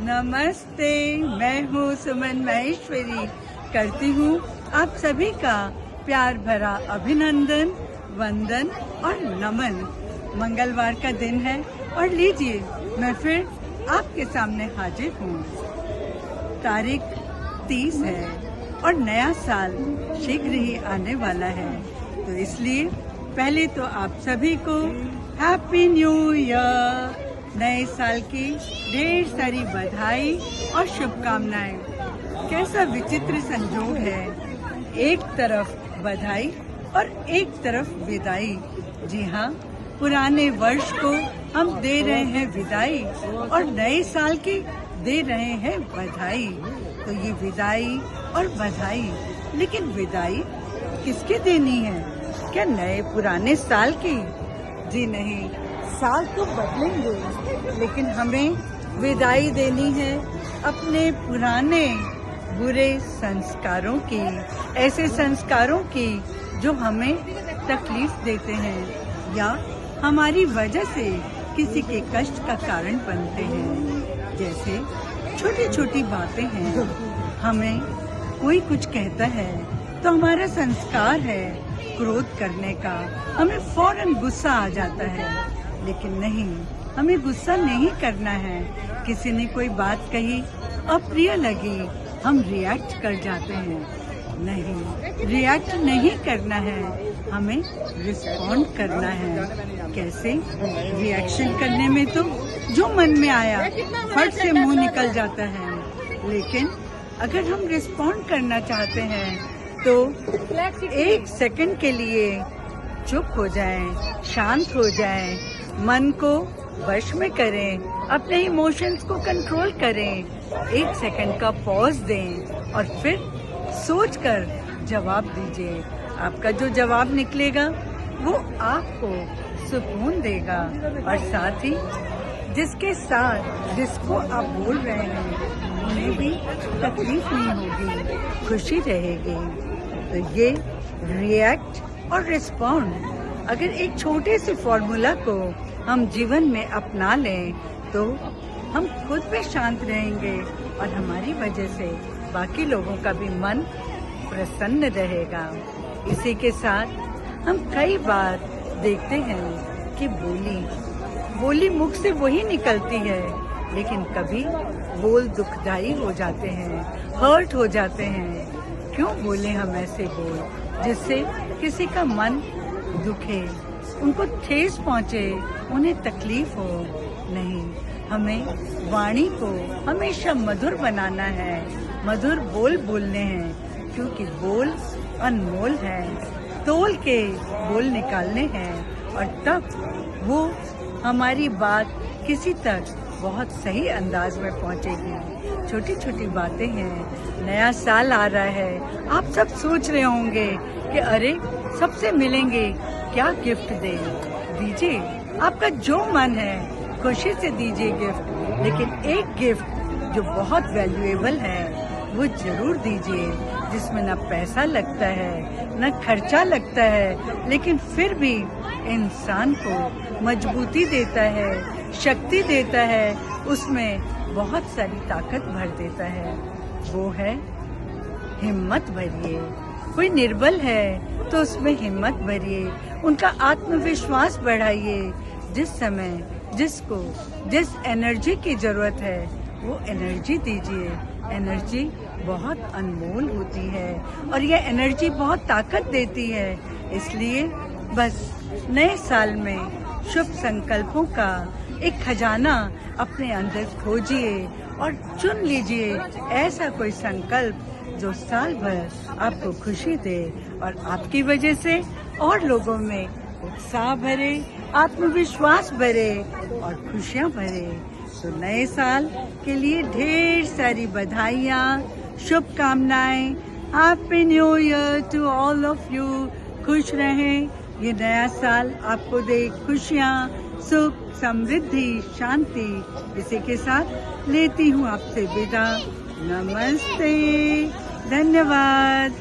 नमस्ते, मैं हूँ सुमन महेश्वरी। करती हूँ आप सभी का प्यार भरा अभिनंदन, वंदन और नमन। मंगलवार का दिन है और लीजिए मैं फिर आपके सामने हाजिर हूँ। तारीख 30 है और नया साल शीघ्र ही आने वाला है, तो इसलिए पहले तो आप सभी को हैप्पी न्यू ईयर, नए साल की ढेर सारी बधाई और शुभकामनाएं। कैसा विचित्र संजोग है, एक तरफ बधाई और एक तरफ विदाई। जी हाँ, पुराने वर्ष को हम दे रहे हैं विदाई और नए साल की दे रहे हैं बधाई। तो ये विदाई और बधाई, लेकिन विदाई किसकी देनी है? क्या नए पुराने साल की? जी नहीं, साल तो बदलेंगे, लेकिन हमें विदाई देनी है अपने पुराने बुरे संस्कारों की, ऐसे संस्कारों की जो हमें तकलीफ देते हैं या हमारी वजह से किसी के कष्ट का कारण बनते हैं। जैसे छोटी छोटी बातें हैं, हमें कोई कुछ कहता है तो हमारा संस्कार है क्रोध करने का, हमें फौरन गुस्सा आ जाता है। लेकिन नहीं, हमें गुस्सा नहीं करना है। किसी ने कोई बात कही, अप्रिय लगी, हम रिएक्ट कर जाते हैं। नहीं, रिएक्ट नहीं करना है, हमें रिस्पॉन्ड करना है। कैसे? रिएक्शन करने में तो जो मन में आया फट से मुंह निकल जाता है, लेकिन अगर हम रिस्पॉन्ड करना चाहते हैं तो 1 सेकंड के लिए चुप हो जाएं, शांत हो जाएं, मन को वश में करें, अपने इमोशंस को कंट्रोल करें, 1 सेकंड का पॉज दें और फिर सोचकर जवाब दीजिए। आपका जो जवाब निकलेगा वो आपको सुकून देगा और साथ ही जिसको आप बोल रहे हैं उन्हें भी तकलीफ नहीं होगी, खुशी रहेगी। तो ये रिएक्ट और रिस्पॉन्ड, अगर एक छोटे से फॉर्मूला को हम जीवन में अपना लें तो हम खुद भी शांत रहेंगे और हमारी वजह से बाकी लोगों का भी मन प्रसन्न रहेगा। इसी के साथ हम कई बार देखते हैं कि बोली मुख से वही निकलती है, लेकिन कभी बोल दुखदाई हो जाते हैं, हर्ट हो जाते हैं। क्यों बोले हम ऐसे बोल जिससे किसी का मन दुखे, उनको ठेस पहुंचे, उन्हें तकलीफ हो? नहीं, हमें वाणी को हमेशा मधुर बनाना है, मधुर बोल बोलने हैं, क्योंकि बोल अनमोल है। तोल के बोल निकालने हैं और तब वो हमारी बात किसी तक बहुत सही अंदाज में पहुंचेगी। छोटी छोटी बातें हैं, नया साल आ रहा है, आप सब सोच रहे होंगे कि अरे सबसे मिलेंगे, क्या गिफ्ट दीजिए, आपका जो मन है खुशी से दीजिए गिफ्ट, लेकिन एक गिफ्ट जो बहुत वैल्यूएबल है वो जरूर दीजिए, जिसमें न पैसा लगता है न खर्चा लगता है, लेकिन फिर भी इंसान को मजबूती देता है, शक्ति देता है, उसमें बहुत सारी ताकत भर देता है। वो है हिम्मत भरिए। कोई निर्बल है तो उसमें हिम्मत भरिए, उनका आत्मविश्वास बढ़ाइए। जिस समय जिसको जिस एनर्जी की जरूरत है वो एनर्जी दीजिए। एनर्जी बहुत अनमोल होती है और ये एनर्जी बहुत ताकत देती है। इसलिए बस नए साल में शुभ संकल्पों का एक खजाना अपने अंदर खोजिए और चुन लीजिए ऐसा कोई संकल्प जो साल भर आपको खुशी दे और आपकी वजह से और लोगों में उत्साह भरे, आत्मविश्वास भरे और खुशियाँ भरे। तो नए साल के लिए ढेर सारी बधाइयाँ, शुभकामनाएं। Happy new year to all of you. खुश रहें, ये नया साल आपको दे खुशियाँ, सुख, समृद्धि, शांति। इसी के साथ लेती हूँ आपसे विदा। नमस्ते, धन्यवाद।